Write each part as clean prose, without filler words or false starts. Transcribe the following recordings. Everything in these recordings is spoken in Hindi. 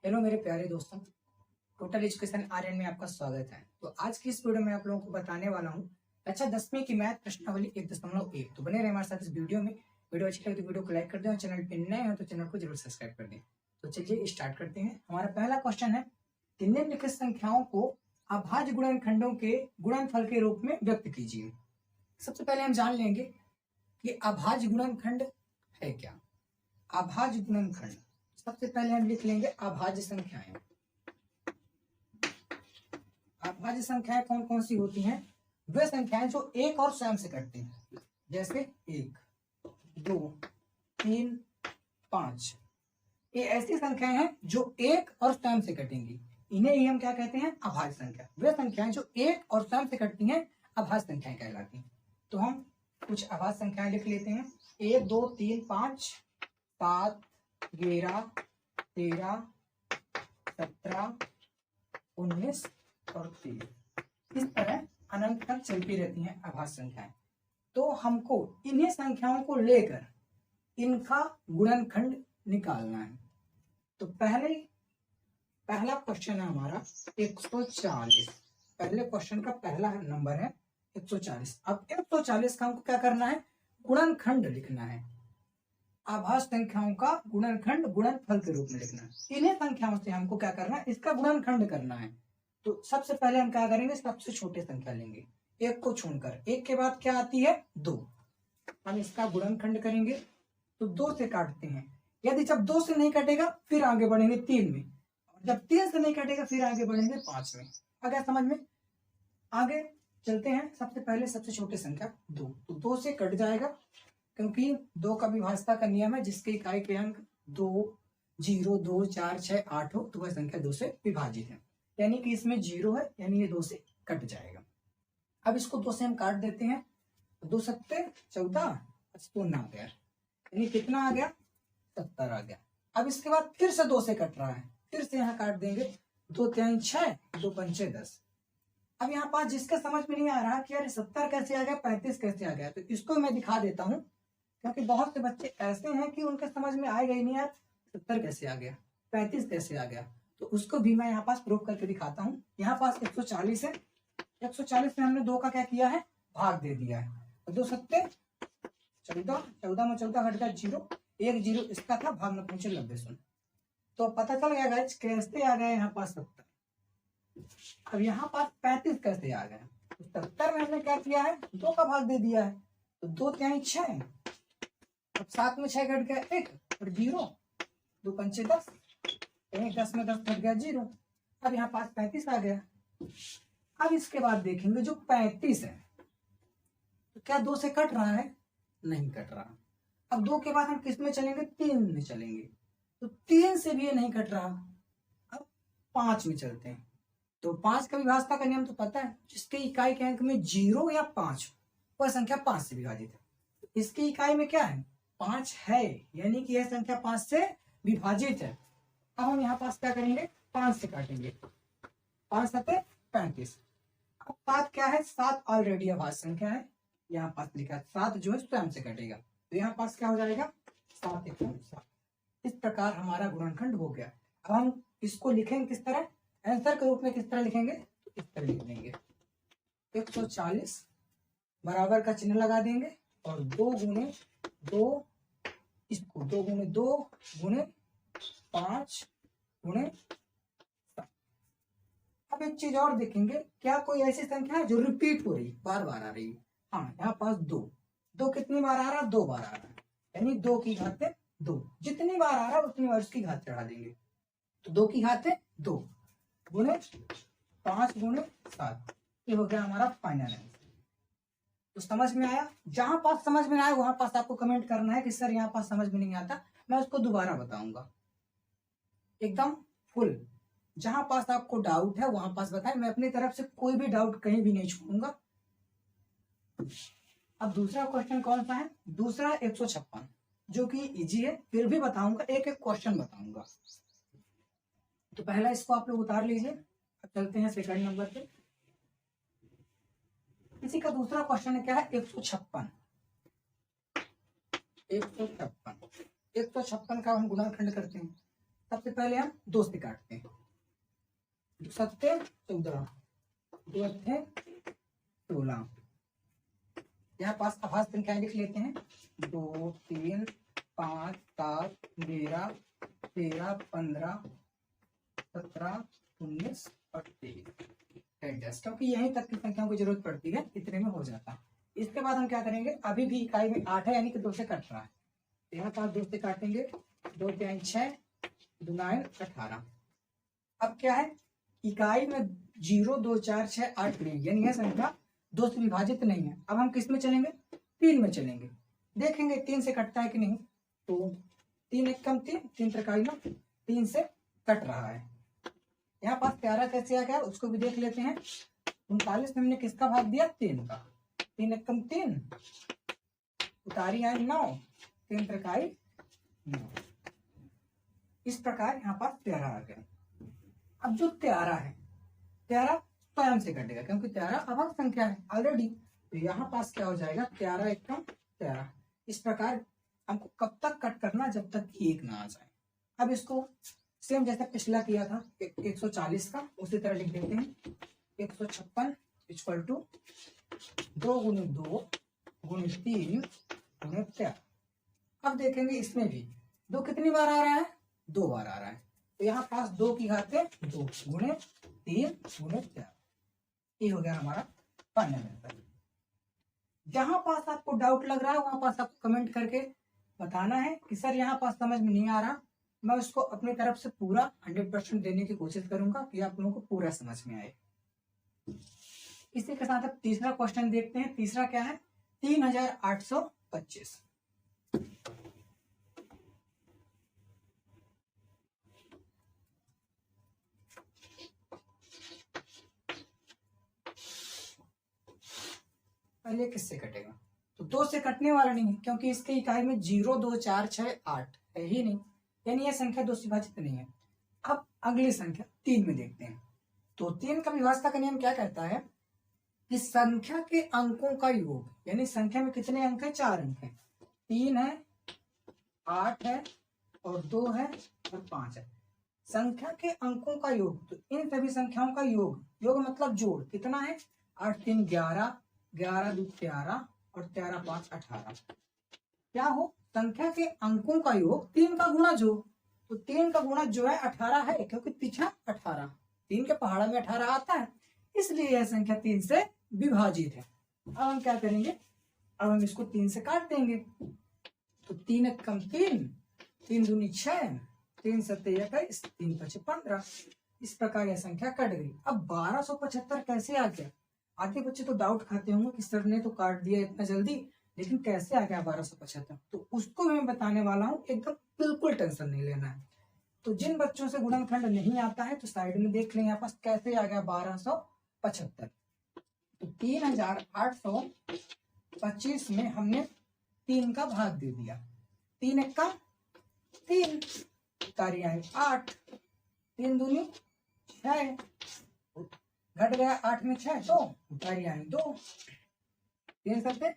हेलो मेरे प्यारे दोस्तों, टोटल एजुकेशन आर्यन में आपका स्वागत है। तो आज की इस वीडियो में आप लोगों को बताने वाला हूँ कक्षा 10वीं की मैथ प्रश्नावली 1.1। तो बने रहे हमारे साथ इस वीडियो में। वीडियो अच्छी लगे तो वीडियो को लाइक कर दें और चैनल पे नए हो तो चैनल को जरूर सब्सक्राइब कर दें। तो चलिए स्टार्ट करते हैं। हमारा पहला क्वेश्चन है कि निम्नलिखित संख्याओं को अभाज्य गुणनखंडों के गुणनफल के रूप में व्यक्त कीजिए। सबसे पहले हम जान लेंगे कि अभाज्य गुणनखंड है क्या। अभाज्य गुणनखंड सबसे पहले हम लिख लेंगे अभाज्य संख्याएं। अभाज्य संख्याएं कौन कौन सी होती हैं? वे संख्याएं जो एक और स्वयं से कटती हैं, जैसे 1, 2, 3, 5। ये ऐसी संख्याएं हैं जो एक और स्वयं से कटेंगी, इन्हें ही हम क्या कहते हैं? अभाज्य संख्या। वे संख्याएं जो एक और स्वयं से कटती हैं अभाज्य संख्याएं कहलाती हैं। तो हम कुछ अभाज्य संख्याएं लिख लेते हैं। 1, 2, 3, 5, 7, 11, 13, 17, 19 और 3। इस तरह अनंत तक चलती रहती हैं अभाज्य संख्याएं। तो हमको इन्हीं संख्याओं को लेकर इनका गुणनखंड निकालना है। तो पहला क्वेश्चन है हमारा 140। पहले क्वेश्चन का पहला नंबर है 140। अब 140 का हमको क्या करना है? गुणनखंड लिखना है। अभाज्य संख्याओं का गुणनखंड गुणनफल के रूप में लिखना है। इन्हीं संख्याओं से हमको क्या करना है? इसका गुणनखंड करना है। तो सबसे पहले हम क्या करेंगे? सबसे छोटे संख्या लेंगे, एक को छोड़कर। एक के बाद क्या आती है? 2। हम इसका गुणनखंड करेंगे तो 2 से काटते हैं। यदि जब 2 से नहीं कटेगा फिर आगे बढ़ेंगे 3 में, और जब 3 से नहीं कटेगा फिर आगे बढ़ेंगे 5 में। अगर समझ में आगे चलते हैं। सबसे पहले सबसे छोटी संख्या 2, तो 2 से कट जाएगा, क्योंकि 2 का विभाज्यता का नियम है जिसके इकाई के अंक 2, 0, 2, 4, 6, 8 हो तो वह संख्या 2 से विभाजित है। यानी कि इसमें 0 है, यानी ये 2 से कट जाएगा। अब इसको 2 से हम काट देते हैं। 2 सत्ते 14, 55 आ गया, यानी कितना आ गया? 70 आ गया। अब इसके बाद फिर से 2 से कट रहा है, फिर से यहाँ काट देंगे। 2 3 6, 2 पंचे 10। अब यहाँ पास जिसका समझ में नहीं आ रहा कि यार 70 कैसे आ गया, 35 कैसे आ गया, तो इसको मैं दिखा देता हूँ, क्योंकि बहुत से बच्चे ऐसे हैं कि उनके समझ में आएगा ही नहीं यार 70 कैसे आ गया, 35 कैसे आ गया। तो उसको भी मैं यहाँ पास प्रूव करके दिखाता हूँ। यहाँ पास 140 है। 140 में हमने 2 का क्या किया है? भाग दे दिया है। 2 सत्ते 14, 14 में 14 हट गया 0, 1 0 इसका था, भाग में पहुंचे 90 सुन। तो पता चल गया गाइस कैसे आ गया यहाँ पास 70। अब यहाँ पास 35 कैसे आ गया? तो 70 में हमने क्या किया है? 2 का भाग दे दिया है। तो 2 3 6, अब 7 में 6 घट गया 1 और 0, 2 पंचे 10, 10 में 10 घट गया 0। अब यहाँ पास 35 आ गया। अब इसके बाद देखेंगे जो 35 है तो क्या 2 से कट रहा है? नहीं कट रहा। अब 2 के बाद हम किस में चलेंगे? 3 में चलेंगे, तो 3 से भी ये नहीं कट रहा। अब 5 में चलते हैं। तो 5 का विभाज्यता का नियम तो पता है, जिसके इकाई के अंक में 0 या 5 वह संख्या 5 से विभाजित है। तो इसकी इकाई में क्या है? 5 है, यानी कि यह संख्या 5 से विभाजित है। अब हम यहाँ पास क्या करेंगे? 5 से काटेंगे। 5 सत्ते 35। अब 7 क्या है? 7 ऑलरेडी अभाज्य संख्या है, यहाँ पास लिखा 7 जो है स्वयं से कटेगा, तो यहाँ पास क्या हो जाएगा? 7 1 7। इस प्रकार हमारा गुणनखंड हो गया। अब हम इसको लिखेंगे किस तरह? आंसर के रूप में किस तरह लिखेंगे? तो इस तरह लिख देंगे। 140 बराबर का चिन्ह लगा देंगे और 2 गुणे 2, इसको 2 गुणे 2 गुणे 5 गुणे 7। अब एक चीज और देखेंगे, क्या कोई ऐसी संख्या है जो रिपीट हो रही, बार बार आ रही? हाँ, यहाँ पास 2 कितनी बार आ रहा? 2 बार आ रहा है, यानी 2 की घात 2। जितनी बार आ रहा है उतनी बार उसकी घात चढ़ा देंगे। तो 2 की घात 2 गुणे 5 गुणे 7, ये हो गया हमारा फाइनल आंसर। तो समझ में आया? जहां पास समझ में आया वहां पास आपको कमेंट करना है कि सर यहाँ पास समझ में नहीं आता, मैं उसको दोबारा बताऊंगा एकदम फुल। जहां पास आपको डाउट है वहां पास बताएं, मैं अपनी तरफ से कोई भी डाउट कहीं भी नहीं छोड़ूंगा। अब दूसरा क्वेश्चन कौन सा है? दूसरा 156, जो कि इजी है, फिर भी बताऊंगा, एक एक क्वेश्चन बताऊंगा। तो पहला इसको आप लोग उतार लीजिए। अब चलते हैं सेकंड नंबर पे। इसी का दूसरा क्वेश्चन है क्या है? 156। 156 का हम गुणनखंड करते हैं। सबसे पहले हम 2 से काटते हैं। 2 सत्ते 14, 2 अट्ठे 16। यहाँ पास आभाज्य संख्याएं लिख लेते हैं। 2, 3, 5, 7, 11, 13, 15, 17, 19 और 23 एडजस्ट, क्योंकि यहीं तक की संख्याओं की जरूरत पड़ती है, इतने में हो जाता है। इसके बाद हम क्या करेंगे, अभी भी इकाई में 8 है यानी कि 2 से कट रहा है। यहाँ पास 2 से काटेंगे। 2 3 6, 2 9 18। अब क्या है, इकाई में 0 2 4 6 8 नहीं, यानी यह संख्या 2 से विभाजित नहीं है। अब हम किस में चलेंगे, 3 में चलेंगे। देखेंगे 3 से कटता है कि नहीं। तो 3 एक कम 3, 3 त्रिकाई में 3 से कट रहा है। यहाँ पास 11 कैसे आ गया उसको भी देख लेते हैं। 39 में हमने किसका भाग दिया, 3 का। 3 एक कम 3, उतारी आए 9, 3 त्रिकाई 9। इस प्रकार यहाँ पास 13 आ गया। अब जो 13 है, 13 स्वयं से कटेगा क्योंकि 13 अभाज्य संख्या है ऑलरेडी। तो यहाँ पास क्या हो जाएगा, 13 एक कम 13। इस प्रकार हमको कब तक कट करना, जब तक 1 ना आ जाए। अब इसको सेम जैसा पिछला किया था 140 का, उसी तरह लिख देते हैं। 156 इक्वल टू 2 गुणे 2 गुणे 3 गुणे 13। अब देखेंगे इसमें भी 2 कितनी बार आ रहा है, 2 बार आ रहा है। तो यहाँ पास 2 की घाते 2 गुणे 3 गुणे 13। ये हो गया हमारा फाइनल आंसर। जहां पास आपको डाउट लग रहा है वहां पास आपको कमेंट करके बताना है कि सर यहाँ पास समझ में नहीं आ रहा। मैं उसको अपनी तरफ से पूरा 100% देने की कोशिश करूंगा कि आप लोगों को पूरा समझ में आए। इसी के साथ अब तीसरा क्वेश्चन देखते हैं। तीसरा क्या है, 3825। पहले किससे कटेगा, तो 2 से कटने वाला नहीं है क्योंकि इसके इकाई में 0 2 4 6 8 है ही नहीं, यानी यह संख्या 2 से विभाजित नहीं है। अब अगली संख्या 3 में देखते हैं। तो 3 का विभाज्यता का नियम क्या कहता है कि संख्या के अंकों का योग, यानी संख्या में कितने अंक है, 4 अंक है। 3 है, 8 है और 2 है और 5 है। संख्या के अंकों का योग, तो इन सभी संख्याओं का योग, योग मतलब जोड़ कितना है, 8 3 11, 11 2 13 और 13 5 18। क्या हो, संख्या के अंकों का योग 3 का गुणा जो, तो 3 का गुणा जो है 18 है क्योंकि पीछा 18, 3 के पहाड़ा में 18 आता है, इसलिए यह संख्या 3 से विभाजित है। अब हम क्या करेंगे, अब हम इसको 3 से काट देंगे। तो 3 एक कम 3, 3 दूनी 6, 3 सत्ते 21, 3 पचे 15। इस प्रकार यह संख्या कट गई। अब 1275 कैसे आ गया, आगे बच्चे तो डाउट खाते होंगे कि सर ने तो काट दिया इतना जल्दी, लेकिन कैसे आ गया 1275, तो उसको मैं बताने वाला हूँ। एकदम बिल्कुल टेंशन नहीं लेना है। तो जिन बच्चों से गुणनखंड नहीं आता है तो साइड में देख लें यहाँ पास कैसे आ गया 1275। तो 3825 में हमने 3 का भाग दे दिया। 3 एक का 3, तारी आए 8, 3 दूनी 6, घट गया 8 में 6 तो उतारी आए 2, 3 सत्ते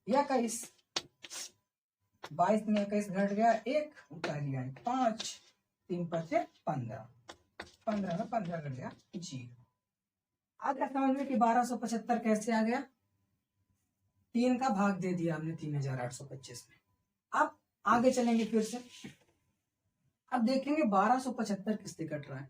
21, 22 में 21 घट गया 1, उतारी आए 5, 3 पचे 15, 15 में 15 घट गया 0। आगे समझ में कि 1275 कैसे आ गया, 3 का भाग दे दिया हमने 3825 में। अब आगे चलेंगे फिर से। अब देखेंगे 1275 किससे कट रहा है,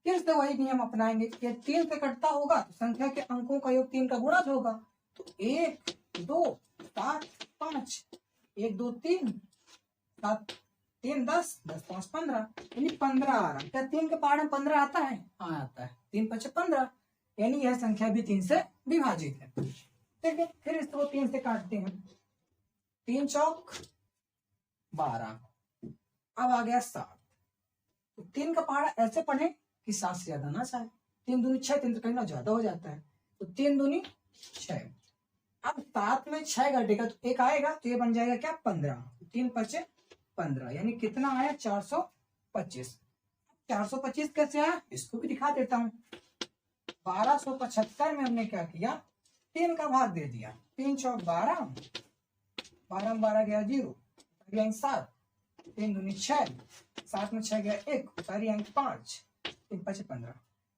फिर से वही नियम अपनाएंगे कि 3 से कटता होगा तो संख्या के अंकों का योग 3 का गुणा होगा। तो 1 2 7 5, 1 2 3 7 3 10 10 5 15, यानी 15 आ रहा है। क्या 3 के पहाड़ में 15 आता है, हाँ आता है। 3 5 15, यानी यह संख्या भी 3 से विभाजित है। ठीक है, फिर इसको 3 से काटते हैं। 3 चौक 12, अब आ गया 7। तो 3 का पहाड़ा ऐसे पढ़े कि 7 से ज्यादा ना जाए। 3 दूनी 6, 3 कहीं ना ज्यादा हो जाता है, तो 3 दूनी 6। अब 7 में 6 घटेगा तो 1 आएगा, तो ये बन जाएगा क्या 15, 3 पचे 15, यानी कितना आया 425। 425 कैसे आया, इसको भी दिखा देता हूँ। 1275 में हमने क्या किया, 3 का भाग दे दिया। 3 चौक 12, 12 में 12 गया 0, 7, 3 दूनी 6, 7 में 6 गया 1, उतारी अंक 5, 3 5 15।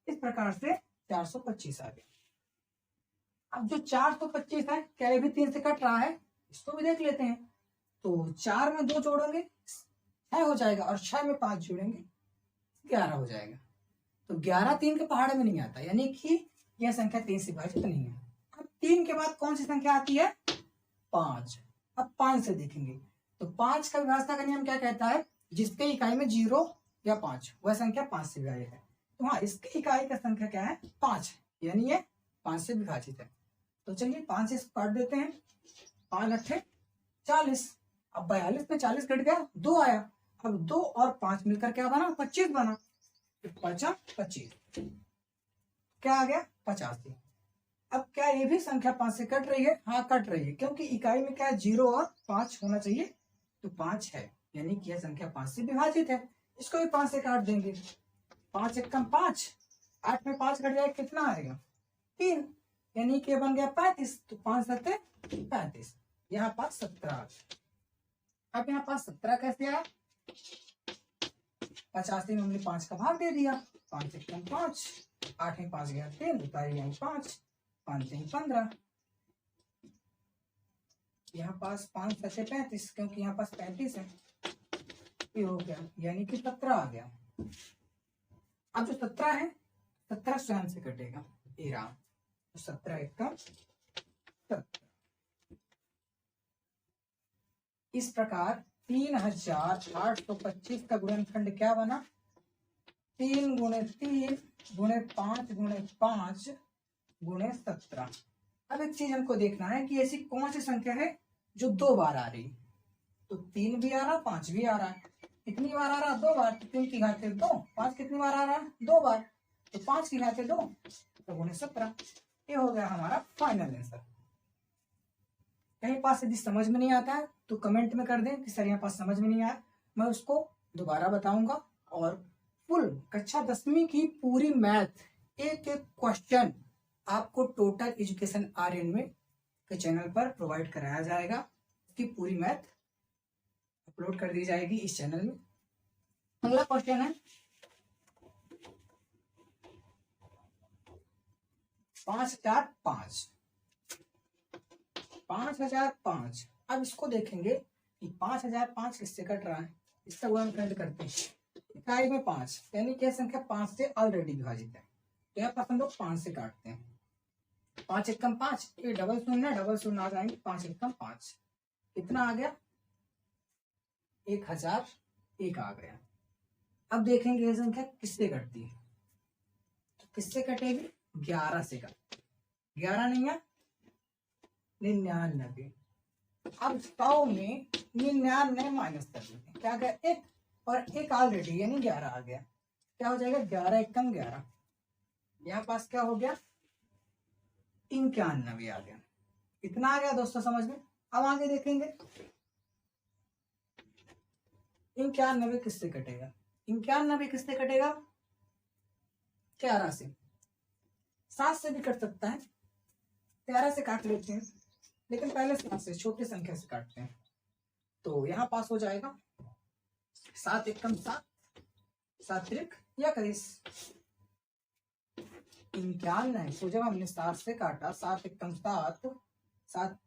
इस प्रकार से 425 आ गया। अब जो 425 है, क्या ये भी 3 से कट रहा है? इसको भी देख लेते हैं। तो 4 में 2 जोड़ेंगे 6 हो जाएगा, और 6 में 5 जोड़ेंगे 11 हो जाएगा। तो 11 3 के पहाड़ में नहीं आता, यानी कि यह संख्या 3 से विभाजित नहीं है। अब 3 के बाद कौन सी संख्या आती है? 5। अब 5 से देखेंगे तो 5 का विभाजन का नियम क्या कहता है? जिसके इकाई में 0 या 5 वह संख्या 5 से विभाजित है। तो हाँ, इसके इकाई का संख्या क्या है? 5 है, यानी ये 5 से विभाजित है। तो चलिए 5 से काट देते हैं। 5 अट्ठे 40। अब 42 में 40 कट गया, 2 आया। अब 2 और 5 मिलकर क्या बना? 25 बना। 25 क्या आ गया? 85। अब क्या ये भी संख्या 5 से कट रही है? हाँ, कट रही है, क्योंकि इकाई में क्या है? 0 और 5 होना चाहिए, तो 5 है, यानी कि यह संख्या 5 से विभाजित है। इसको भी 5 से काट देंगे। 5 एकम 5, 8 में 5 कट जाए कितना आएगा? 3, यानी कि बन गया 35। तो 5 सत्ते 35, यहाँ पास 17। अब यहाँ पास 17 कैसे आया? 85 में हमने 5 का भाग दे दिया। 5 एकम 5, 8 में 5 गया 3, उतारी 5, 5 3 15। यहाँ पास 5 सत्ते 35, क्योंकि यहाँ पास 35 है, ये हो गया, यानी कि 17 आ गया। अब जो 17 है, 17 स्वयं से कटेगा, ये रहा। तो 17 एकम 17। इस प्रकार 3825 का गुणनखंड क्या बना? 3 गुणे 3 गुणे 5 गुणे 5 गुणे 17। अब एक चीज हमको देखना है कि ऐसी कौन सी संख्या है जो 2 बार आ रही। तो 3 भी आ रहा, 5 भी आ रहा है। कितनी बार आ रहा? 2 बार। तो 3 की घात 2, 5 कितनी बार आ रहा? 2 बार। तो 5 की घात 2, तो गुणे 17। ये हो गया हमारा फाइनल आंसर। कहीं पास यदि समझ में नहीं आता है तो कमेंट में कर दें कि सर यहाँ पास समझ में नहीं आया, मैं उसको दोबारा बताऊंगा। और फुल कक्षा 10वीं की पूरी मैथ, एक एक क्वेश्चन आपको टोटल एजुकेशन आर्यन में के चैनल पर प्रोवाइड कराया जाएगा। इसकी पूरी मैथ अपलोड कर दी जाएगी इस चैनल में। अगला क्वेश्चन है 5005। 5005। अब इसको देखेंगे कि 5005 किससे कट रहा है। इसका गुणनखंड करते हैं। इकाई में 5, यानी कि संख्या 5 से ऑलरेडी विभाजित है, तो यहाँ पर हम लोग 5 से काटते हैं। 5 एकम 5, ये डबल शून्य आ जाएंगे। 5 एकम 5 कितना आ गया? 1001 आ गया। अब देखेंगे ये संख्या किससे कटती है। तो किससे कटेगी? 11 से कट। 11 नहीं है, 99। अब 100 में 99 माइनस कर देते हैं, क्या गया? 1 और 1 ऑलरेडी, यानी 11 आ गया। क्या हो जाएगा? 11 एकम 11। यहाँ पास क्या हो गया? 91 आ गया। इतना आ गया दोस्तों समझ में। अब आगे देखेंगे 91 किससे कटेगा। 91 किससे कटेगा? 11 से। 7 से भी कट सकता है, 13 से काट लेते हैं, लेकिन पहले 7 से, छोटी संख्या से काटते हैं। तो यहाँ पास हो जाएगा 7 एकम 7, 7 त्रिक 31। 91। तो जब हमने 7 से काटा, 7 एकम 7, 7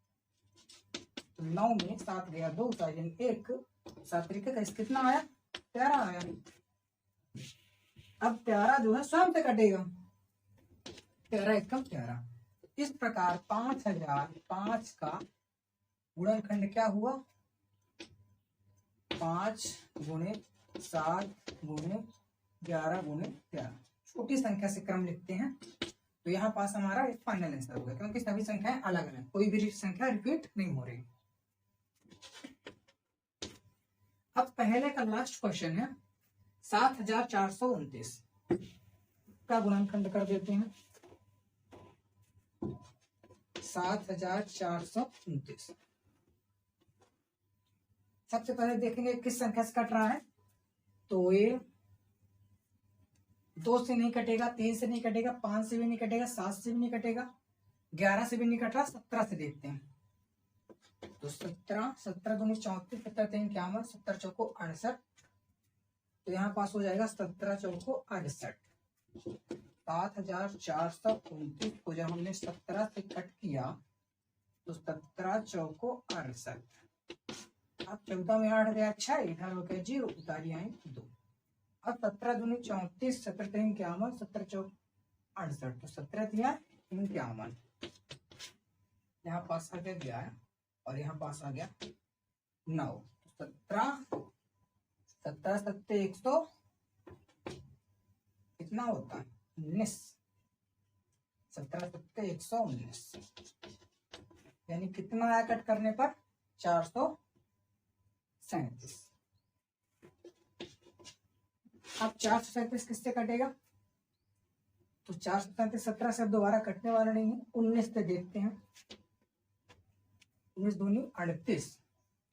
9 में 7 गया 2, 1, 7 त्रिक 21, कितना आया? 13 आया। अब 13 जो है स्वयं से कटेगा। 13 एकम 13। इस प्रकार 5005 का गुणनखंड क्या हुआ? 5 गुणे 7 गुणे 11 गुणे 13। छोटी संख्या से क्रम लिखते हैं, तो यहाँ पास हमारा एक फाइनल आंसर होगा, क्योंकि सभी संख्याएं अलग अलग, कोई भी संख्या रिपीट नहीं हो रही। अब पहले का लास्ट क्वेश्चन है 7429 का गुणनखंड कर देते हैं। 7429। सबसे पहले देखेंगे किस संख्या से कट रहा है। तो ये 2 से नहीं कटेगा, 3 से नहीं कटेगा, 5 से भी नहीं कटेगा, 7 से भी नहीं कटेगा, 11 से भी नहीं कट रहा, 17 से देखते हैं। तो 17, 17 दूनी 34, 17 3 51, 17 चौको 68। तो यहाँ पास हो जाएगा 17 चौको 68, 7429 को जब हमने 17 से कट किया तो 17 चौको 68। अब 14 में 8 गया, अच्छा इधर हो गया 0, उतारी आए 2। अब 17 दूनी 34, 17 3 51, 17 चौक 68, तो 17 दिया 51, यहाँ पास आ गया 11 और यहाँ पास आ गया 9। 17 17 सत्ते 100 कितना होता है 19, 17 सत्ते 119, यानी कितना आया कट करने पर 437। अब 437 किससे कटेगा, तो 437 17 से दोबारा कटने वाला नहीं है, 19 से देखते हैं। 19 दूनी 38,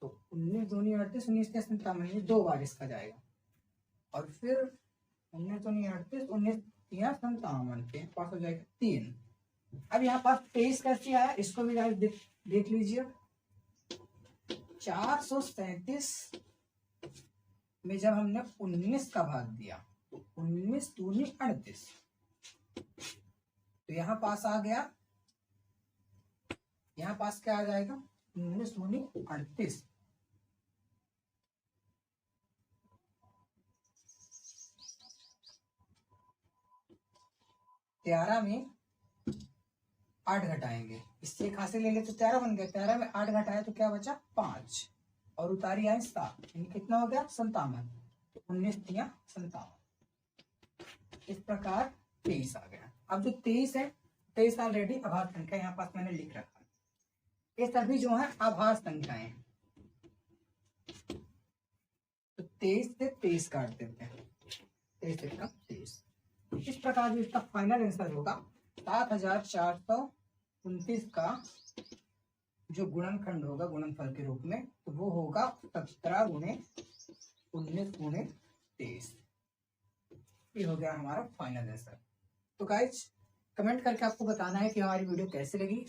तो 19 दूनी 38, 19 के 57, 2 बार इसका जाएगा। और फिर 19 दूनी 38, 19 या 57 के पास हो जाएगा 3। अब यहाँ पास 23 कैसे आया, इसको भी देख लीजिए। 437 में जब हमने 19 का भाग दिया तो 19 दूनी 38, तो यहाँ पास आ गया, यहाँ पास क्या आ जाएगा 19 दूनी 38, 13 में 8 घटाएंगे, इससे खासे ले ले तो 13 बन गया, 13 में 8 घटाए तो क्या बचा 5 और उतारी आए 7, यानी कितना हो गया 57, तो 19 दिया 57। इस प्रकार 23 आ गया। अब जो 23 है, 23 ऑलरेडी आभास संख्या यहाँ पास मैंने लिख रखा है, ये सभी जो है आभास संख्याएं, तो 23 से 23 काट देते हैं, 23 से कम 23। इस प्रकार जो इसका फाइनल आंसर होगा 7429 का जो गुणनखंड होगा गुणनफल के रूप में, तो वो होगा 17 गुणे 19 गुणे 23। ये हो गया हमारा फाइनल आंसर। तो गाइज कमेंट करके आपको बताना है कि हमारी वीडियो कैसे लगी।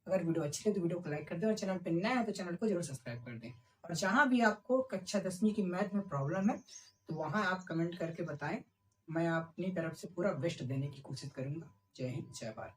अगर वीडियो अच्छी लगे तो वीडियो को लाइक कर दें और चैनल पर नया है तो चैनल को जरूर सब्सक्राइब कर दें। और जहां भी आपको कक्षा 10वीं की मैथ में प्रॉब्लम है तो वहां आप कमेंट करके बताएं, मैं अपनी तरफ से पूरा बेस्ट देने की कोशिश करूंगा। जय हिंद, जय भारत।